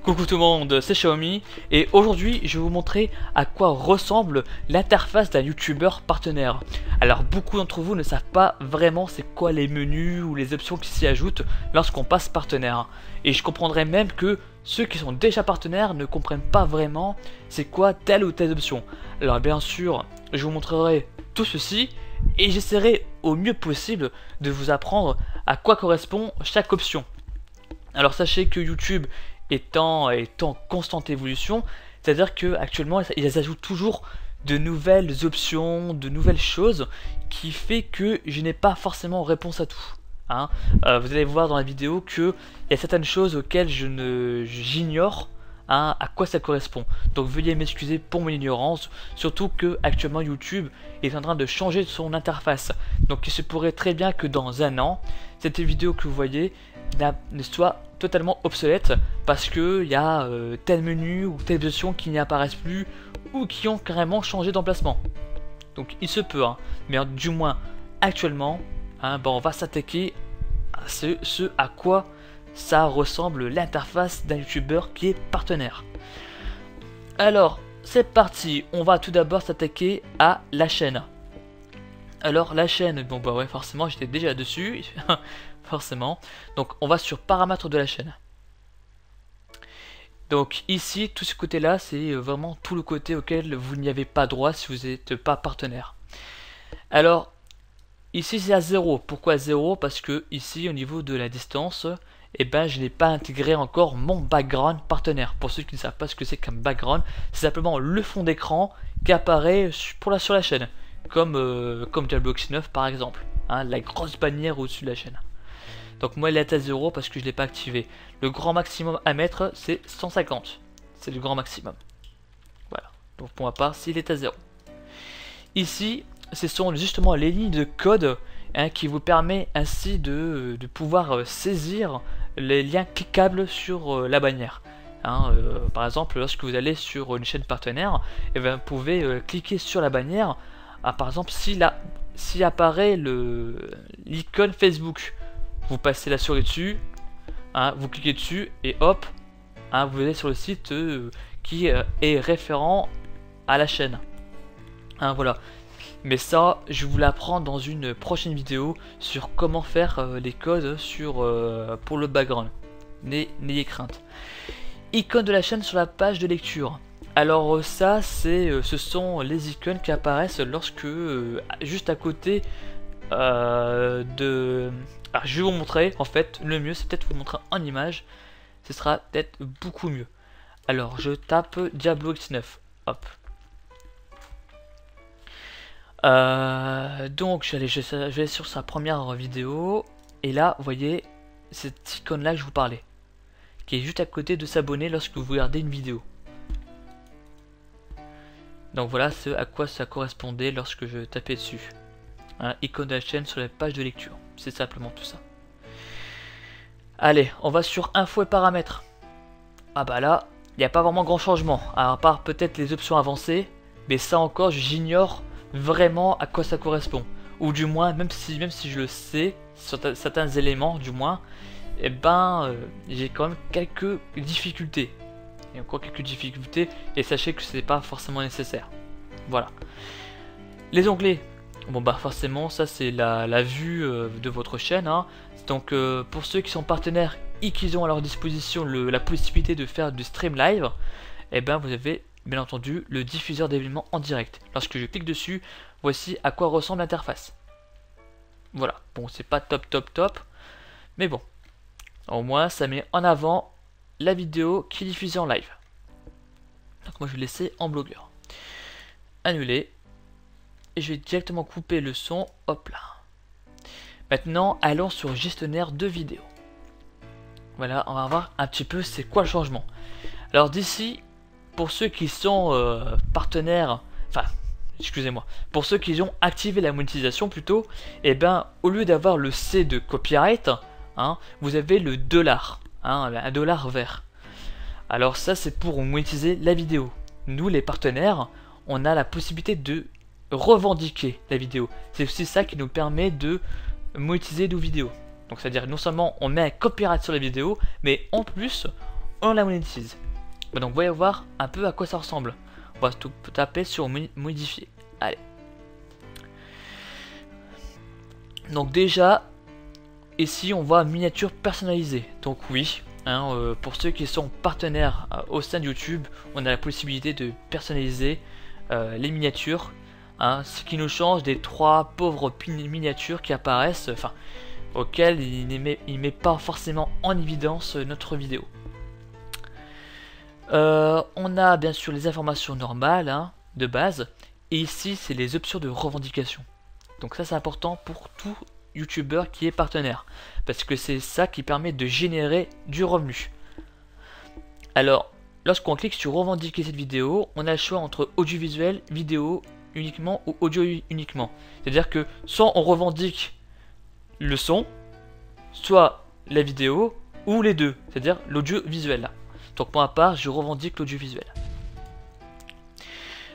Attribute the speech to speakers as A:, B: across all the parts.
A: Coucou tout le monde, c'est Xiaomi et aujourd'hui je vais vous montrer à quoi ressemble l'interface d'un youtubeur partenaire. Alors beaucoup d'entre vous ne savent pas vraiment c'est quoi les menus ou les options qui s'y ajoutent lorsqu'on passe partenaire. Et je comprendrais même que ceux qui sont déjà partenaires ne comprennent pas vraiment c'est quoi telle ou telle option. Alors bien sûr je vous montrerai tout ceci et j'essaierai au mieux possible de vous apprendre à quoi correspond chaque option. Alors sachez que YouTube est en constante évolution, c'est-à-dire qu'actuellement ils ajoutent toujours de nouvelles options, de nouvelles choses, qui fait que je n'ai pas forcément réponse à tout. Vous allez voir dans la vidéo qu'il y a certaines choses auxquelles j'ignore à quoi ça correspond. Donc veuillez m'excuser pour mon ignorance, surtout que actuellement YouTube est en train de changer son interface. Donc il se pourrait très bien que dans un an, cette vidéo que vous voyez ne soit totalement obsolète parce que il y a tel menu ou telle option qui n'y apparaissent plus ou qui ont carrément changé d'emplacement. Donc il se peut, mais du moins actuellement, on va s'attaquer à ce à quoi ça ressemble l'interface d'un youtubeur qui est partenaire. Alors c'est parti, on va tout d'abord s'attaquer à la chaîne. Alors la chaîne, bon bah ouais forcément j'étais déjà dessus, forcément. Donc on va sur paramètres de la chaîne. Donc ici, tout ce côté là, c'est vraiment tout le côté auquel vous n'y avez pas droit si vous n'êtes pas partenaire. Alors ici c'est à 0. Pourquoi 0? Parce que ici au niveau de la distance, je n'ai pas intégré encore mon background partenaire. Pour ceux qui ne savent pas ce que c'est qu'un background, c'est simplement le fond d'écran qui apparaît sur la chaîne. Comme Diablo X9 par exemple, la grosse bannière au-dessus de la chaîne. Donc moi il est à 0 parce que je ne l'ai pas activé. Le grand maximum à mettre c'est 150. C'est le grand maximum. Voilà. Donc pour ma part s'il est à 0. Ici ce sont justement les lignes de code qui vous permet ainsi de pouvoir saisir les liens cliquables sur la bannière. Par exemple lorsque vous allez sur une chaîne partenaire, vous pouvez cliquer sur la bannière. Par exemple si apparaît l'icône Facebook, vous passez la souris dessus, vous cliquez dessus et hop, vous allez sur le site qui est référent à la chaîne. Voilà. Mais ça, je vous l'apprends dans une prochaine vidéo sur comment faire les codes pour le background. N'ayez crainte. Icône de la chaîne sur la page de lecture. Alors ça, ce sont les icônes qui apparaissent lorsque, juste à côté Alors, je vais vous montrer, en fait, le mieux, c'est peut-être vous montrer en image. Ce sera peut-être beaucoup mieux. Alors, je tape Diablo X9. Hop. Donc, je vais aller sur sa première vidéo. Et là, vous voyez, cette icône-là que je vous parlais. Qui est juste à côté de s'abonner lorsque vous regardez une vidéo. Donc voilà ce à quoi ça correspondait lorsque je tapais dessus. Icône de la chaîne sur la page de lecture. C'est simplement tout ça. Allez, on va sur info et paramètres. Bah là, il n'y a pas vraiment grand changement. À part peut-être les options avancées. Mais ça encore, j'ignore vraiment à quoi ça correspond. Ou du moins, même si je le sais, sur certains éléments du moins, j'ai quand même quelques difficultés. Il y a encore quelques difficultés et sachez que c'est pas forcément nécessaire. Voilà. Les onglets. Bon forcément ça c'est la vue de votre chaîne. Donc pour ceux qui sont partenaires et qui ont à leur disposition la possibilité de faire du stream live, vous avez bien entendu le diffuseur d'événements en direct. Lorsque je clique dessus, voici à quoi ressemble l'interface. Voilà. Bon c'est pas top, mais bon. Au moins ça met en avant la vidéo qui est diffusée en live. Donc moi je vais laisser en bloqueur. Annuler. Et je vais directement couper le son. Hop là. Maintenant allons sur gestionnaire de vidéo. Voilà, on va voir un petit peu c'est quoi le changement. Alors d'ici, pour ceux qui sont partenaires, excusez-moi, pour ceux qui ont activé la monétisation plutôt, au lieu d'avoir le C de copyright, vous avez le $, un dollar vert. Alors ça c'est pour monétiser la vidéo. Nous les partenaires, on a la possibilité de revendiquer la vidéo. C'est aussi ça qui nous permet de monétiser nos vidéos. Donc c'est à dire non seulement on met un copyright sur la vidéo, mais en plus on la monétise. Donc voyez voir un peu à quoi ça ressemble. On va tout taper sur modifier. Allez. Donc déjà, ici on voit miniature personnalisée. Donc oui, hein, pour ceux qui sont partenaires au sein de YouTube, on a la possibilité de personnaliser les miniatures. Hein, ce qui nous change des 3 pauvres miniatures qui apparaissent, enfin, auxquelles il ne met pas forcément en évidence notre vidéo. On a bien sûr les informations normales, hein, de base, et ici c'est les options de revendication. Donc ça c'est important pour tout youtubeur qui est partenaire, parce que c'est ça qui permet de générer du revenu. Alors, lorsqu'on clique sur revendiquer cette vidéo, on a le choix entre audiovisuel, vidéo uniquement ou audio uniquement. C'est-à-dire que soit on revendique le son, soit la vidéo, ou les deux, c'est-à-dire l'audiovisuel. Donc pour ma part, je revendique l'audiovisuel.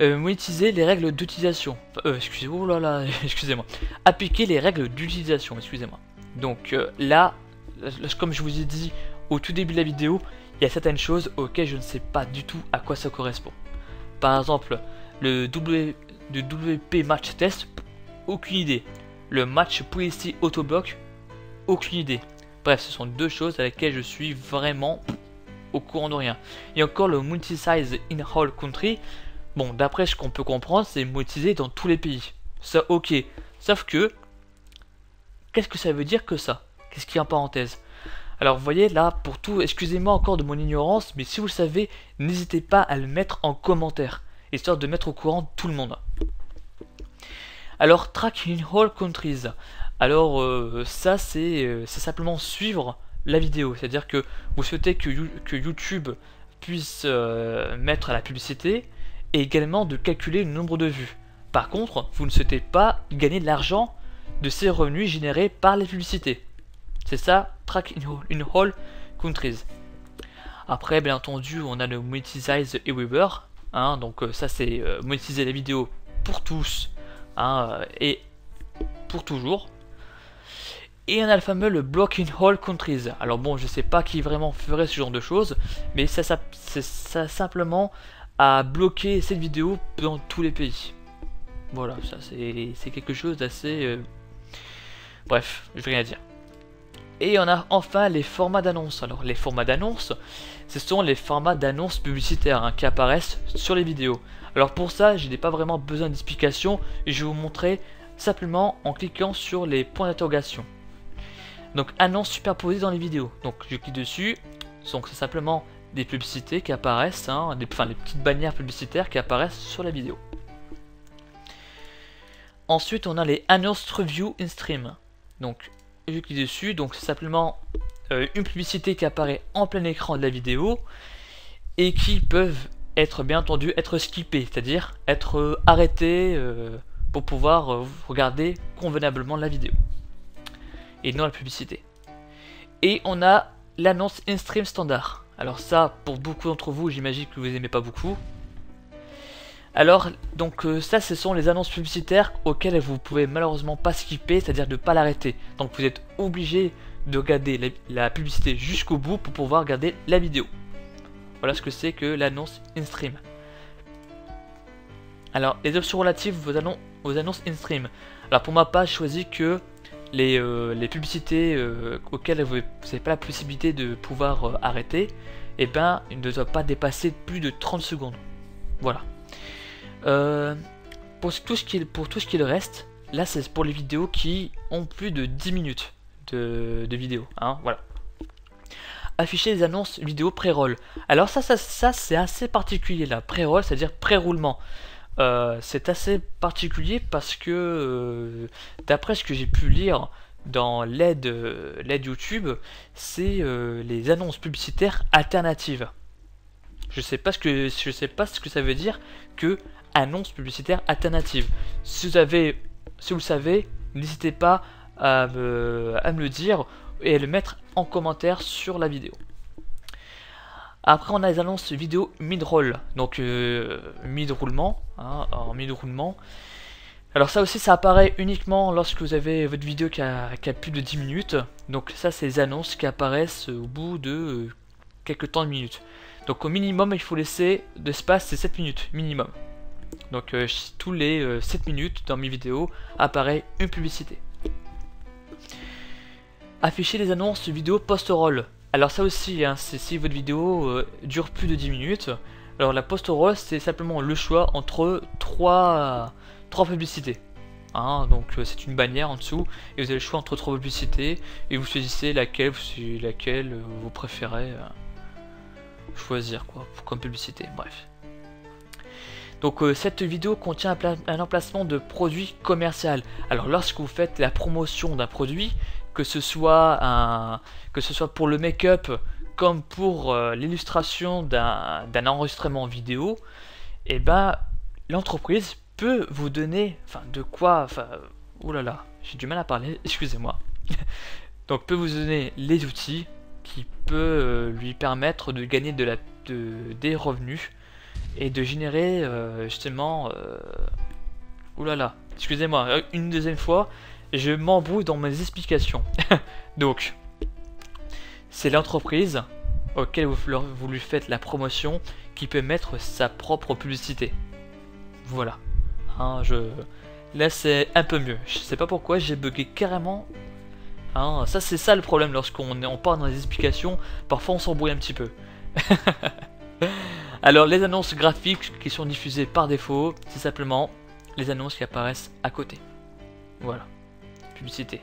A: Monétiser les règles d'utilisation. Excusez-moi. Appliquer les règles d'utilisation, excusez-moi. Donc là, comme je vous ai dit au tout début de la vidéo, il y a certaines choses auxquelles je ne sais pas du tout à quoi ça correspond. Par exemple, le WP match test, aucune idée. Le match policy autoblock, aucune idée. Bref, ce sont deux choses à laquelle je suis vraiment au courant de rien. Et encore le multi-size in whole country. Bon, d'après ce qu'on peut comprendre, c'est monétisé dans tous les pays. Ça, ok. Sauf que, qu'est-ce que ça veut dire que ça? Qu'est-ce qu'il y a en parenthèse? Alors, vous voyez, là, pour tout, excusez-moi encore de mon ignorance, mais si vous le savez, n'hésitez pas à le mettre en commentaire, histoire de mettre au courant tout le monde. Alors, track in all countries. Alors, ça, c'est simplement suivre la vidéo. C'est-à-dire que vous souhaitez que YouTube puisse mettre la publicité, et également de calculer le nombre de vues. Par contre, vous ne souhaitez pas gagner de l'argent de ces revenus générés par les publicités. C'est ça, track in all countries. Après, bien entendu, on a le monetize everywhere. Hein, donc ça, c'est monétiser la vidéo pour tous, hein, et pour toujours. Et on a le fameux le block in all countries. Alors bon, je sais pas qui vraiment ferait ce genre de choses, mais ça simplement à bloquer cette vidéo dans tous les pays. Voilà, ça c'est quelque chose d'assez... Bref, je vais rien dire. Et on a enfin les formats d'annonce. Alors les formats d'annonce, ce sont les formats d'annonce publicitaires, hein, qui apparaissent sur les vidéos. Alors pour ça, je n'ai pas vraiment besoin d'explication, je vais vous montrer simplement en cliquant sur les points d'interrogation. Donc annonce superposée dans les vidéos. Donc je clique dessus, donc c'est simplement des publicités qui apparaissent, hein, les petites bannières publicitaires qui apparaissent sur la vidéo. Ensuite, on a les Announced Review in Stream. Donc, je clique dessus, donc c'est simplement une publicité qui apparaît en plein écran de la vidéo et qui peuvent être, bien entendu, être skippées, c'est-à-dire être arrêtées pour pouvoir regarder convenablement la vidéo et non la publicité. Et on a l'annonce in stream standard. Alors ça, pour beaucoup d'entre vous, j'imagine que vous aimez pas beaucoup. Alors, donc ça, ce sont les annonces publicitaires auxquelles vous pouvez malheureusement pas skipper, c'est-à-dire de ne pas l'arrêter. Donc vous êtes obligé de regarder la publicité jusqu'au bout pour pouvoir regarder la vidéo. Voilà ce que c'est que l'annonce in stream. Alors, les options relatives aux annonces in stream. Alors pour ma part, je choisis que les publicités auxquelles vous n'avez pas la possibilité de pouvoir arrêter, et ben, il ne doit pas dépasser plus de 30 secondes. Voilà. Pour tout ce qui est le reste, là c'est pour les vidéos qui ont plus de 10 minutes de vidéo. Hein, voilà. Afficher les annonces vidéo pré-roll. Alors ça c'est assez particulier là. Pré-roll, c'est-à-dire pré-roulement. C'est assez particulier parce que d'après ce que j'ai pu lire dans l'aide YouTube, c'est les annonces publicitaires alternatives. Je sais pas ce que ça veut dire que annonce publicitaire alternative. Si vous le savez, n'hésitez pas à me le dire et à le mettre en commentaire sur la vidéo. Après, on a les annonces vidéo mid-roll, donc mid-roulement, hein, en mid-roulement. Alors ça aussi, ça apparaît uniquement lorsque vous avez votre vidéo qui a plus de 10 minutes. Donc ça, c'est les annonces qui apparaissent au bout de quelques temps de minutes. Donc au minimum, il faut laisser d'espace, c'est 7 minutes minimum. Donc tous les 7 minutes dans mes vidéos apparaît une publicité. Afficher les annonces vidéo post-roll. Alors ça aussi, hein, c'est si votre vidéo dure plus de 10 minutes. Alors la post-roll, c'est simplement le choix entre trois publicités. Hein, donc c'est une bannière en dessous et vous avez le choix entre 3 publicités et vous choisissez laquelle vous préférez choisir quoi comme publicité. Bref. Donc cette vidéo contient un emplacement de produit commercial. Alors lorsque vous faites la promotion d'un produit, que ce soit pour le make-up comme pour l'illustration d'un enregistrement vidéo, et ben l'entreprise peut vous donner, oulala, j'ai du mal à parler, excusez-moi. Donc peut vous donner les outils qui peut lui permettre de gagner des revenus et de générer justement oulala, excusez-moi, une deuxième fois, je m'embrouille dans mes explications. Donc c'est l'entreprise auquel vous lui faites la promotion qui peut mettre sa propre publicité. Voilà. Hein, là c'est un peu mieux. Je sais pas pourquoi j'ai bugué carrément. Hein, ça c'est ça le problème lorsqu'on part dans les explications. Parfois on s'embrouille un petit peu. Alors les annonces graphiques qui sont diffusées par défaut, c'est simplement les annonces qui apparaissent à côté. Voilà. Publicité.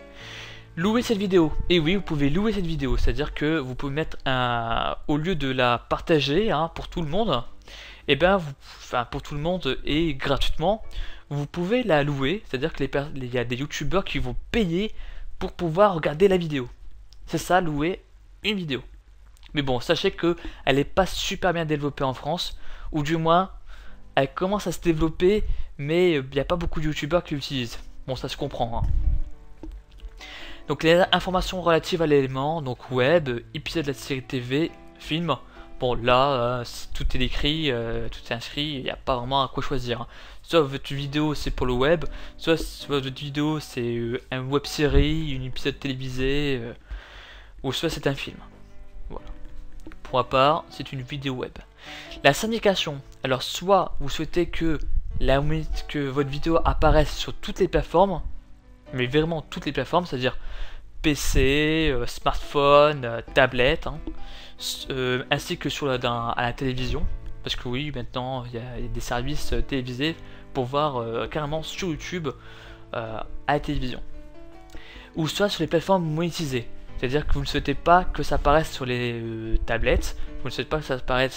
A: Louer cette vidéo. Et oui, vous pouvez louer cette vidéo. C'est-à-dire que vous pouvez mettre au lieu de la partager pour tout le monde, et bien pour tout le monde et gratuitement, vous pouvez la louer. C'est-à-dire qu'il y a des youtubeurs qui vont payer pour pouvoir regarder la vidéo. C'est ça, louer une vidéo. Mais bon, sachez que elle n'est pas super bien développée en France, ou du moins, elle commence à se développer, mais il n'y a pas beaucoup de youtubeurs qui l'utilisent. Bon, ça se comprend. Hein. Donc les informations relatives à l'élément, donc web, épisode de la série TV, film. Bon là, tout est écrit, tout est inscrit, il n'y a pas vraiment à quoi choisir. Hein. Soit votre vidéo c'est pour le web, soit votre vidéo c'est une web série, une épisode télévisé, ou soit c'est un film. Voilà. Pour ma part, c'est une vidéo web. La syndication. Alors soit vous souhaitez que votre vidéo apparaisse sur toutes les plateformes, mais vraiment toutes les plateformes, c'est-à-dire PC, smartphone, tablette, hein, ainsi que à la télévision, parce que oui, maintenant il y a des services télévisés pour voir carrément sur YouTube à la télévision. Ou soit sur les plateformes monétisées, c'est-à-dire que vous ne souhaitez pas que ça apparaisse sur les tablettes, vous ne souhaitez pas que ça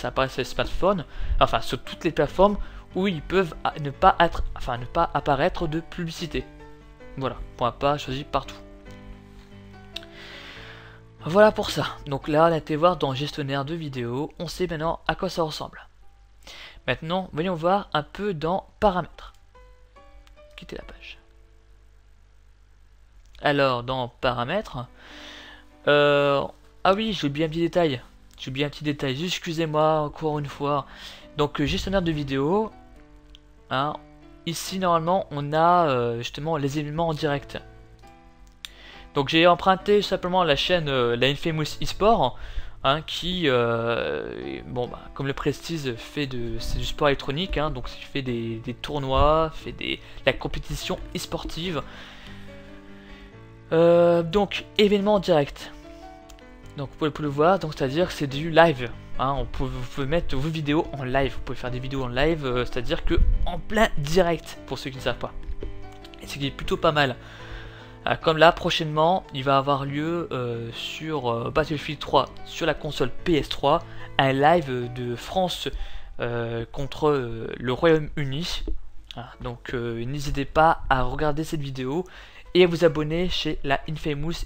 A: apparaisse sur les smartphones, enfin sur toutes les plateformes où ils peuvent ne pas apparaître de publicité. Voilà, on va pas choisir partout. Voilà pour ça. Donc là, on a été voir dans gestionnaire de vidéos. On sait maintenant à quoi ça ressemble. Maintenant, voyons voir un peu dans paramètres. Quittez la page. Alors, dans paramètres. Ah oui, j'ai oublié un petit détail. J'ai oublié un petit détail. Excusez-moi encore une fois. Donc, gestionnaire de vidéos. Hein, ici, normalement, on a justement les éléments en direct. Donc j'ai emprunté simplement la chaîne la Infamous eSport, hein, qui, comme le Prestige c'est du sport électronique, hein, donc il fait des tournois, fait la compétition e-sportive. Donc événement direct. Donc vous pouvez le voir, donc c'est-à-dire que c'est du live. Hein, vous pouvez mettre vos vidéos en live, vous pouvez faire des vidéos en live, c'est-à-dire que en plein direct, pour ceux qui ne savent pas. Et ce qui est plutôt pas mal. Comme là, prochainement, il va avoir lieu sur Battlefield 3, sur la console PS3, un live de France contre le Royaume-Uni. Donc n'hésitez pas à regarder cette vidéo et à vous abonner chez la Infamous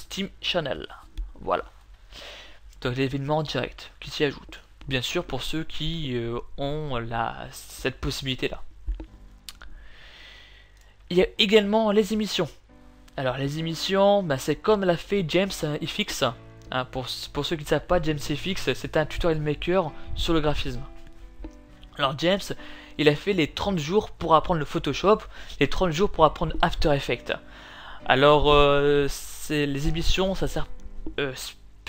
A: Team Channel. Voilà. Donc l'événement en direct qui s'y ajoute. Bien sûr pour ceux qui ont cette possibilité-là. Il y a également les émissions. Alors les émissions, c'est comme l'a fait James FX. Hein, pour ceux qui ne savent pas, James FX, c'est un tutorial maker sur le graphisme. Alors James, il a fait les 30 jours pour apprendre le Photoshop, les 30 jours pour apprendre After Effects. Alors les émissions, ça sert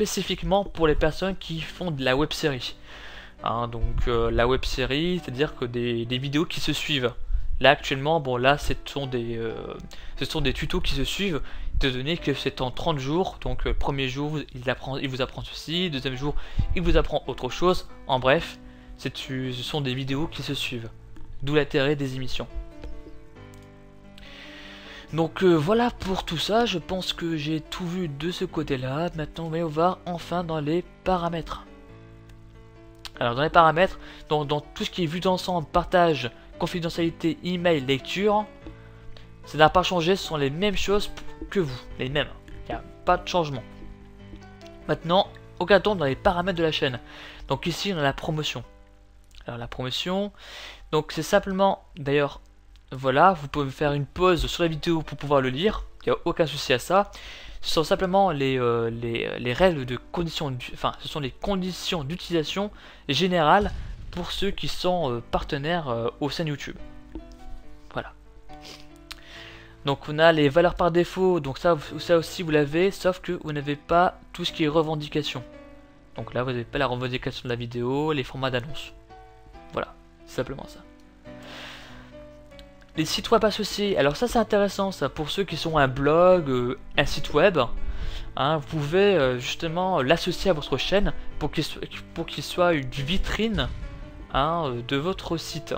A: spécifiquement pour les personnes qui font de la web série. Hein, donc la web série, c'est-à-dire que des vidéos qui se suivent. Là actuellement, bon là ce sont des tutos qui se suivent, étant donné que c'est en 30 jours, donc premier jour il vous apprend ceci, deuxième jour il vous apprend autre chose, en bref, ce sont des vidéos qui se suivent, d'où l'intérêt des émissions. Donc voilà pour tout ça, je pense que j'ai tout vu de ce côté-là. Maintenant on va voir enfin dans les paramètres. Alors dans les paramètres, dans tout ce qui est vue d'ensemble, partage, confidentialité, email, lecture, ça n'a pas changé, ce sont les mêmes choses que vous, les mêmes, il n'y a pas de changement. Maintenant, regardons dans les paramètres de la chaîne. Donc ici on a la promotion. Alors la promotion, donc c'est simplement, d'ailleurs, voilà, vous pouvez faire une pause sur la vidéo pour pouvoir le lire, il n'y a aucun souci à ça. Ce sont simplement les règles de conditions, enfin ce sont les conditions d'utilisation générales pour ceux qui sont partenaires au sein YouTube. Voilà. Donc on a les valeurs par défaut, donc ça aussi vous l'avez, sauf que vous n'avez pas tout ce qui est revendication. Donc là vous n'avez pas la revendication de la vidéo, les formats d'annonce. Voilà, c'est simplement ça. Les sites web associés, alors ça c'est intéressant ça, pour ceux qui sont un blog, un site web, hein, vous pouvez justement l'associer à votre chaîne pour qu'il soit une vitrine, hein, de votre site.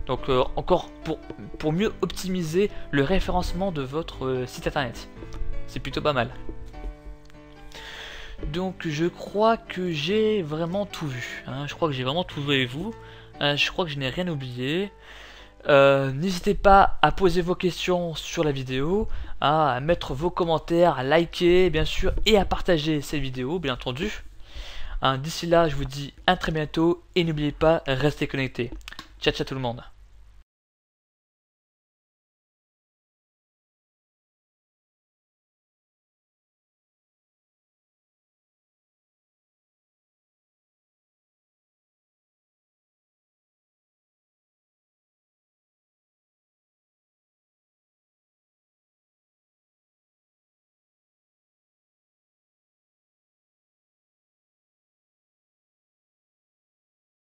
A: Donc encore pour mieux optimiser le référencement de votre site internet. C'est plutôt pas mal. Donc je crois que j'ai vraiment tout vu, hein, je crois que j'ai vraiment tout vu avec vous, je crois que je n'ai rien oublié. N'hésitez pas à poser vos questions sur la vidéo, à mettre vos commentaires, à liker bien sûr et à partager cette vidéo bien entendu. D'ici là je vous dis à très bientôt et n'oubliez pas, restez connectés. Ciao ciao tout le monde.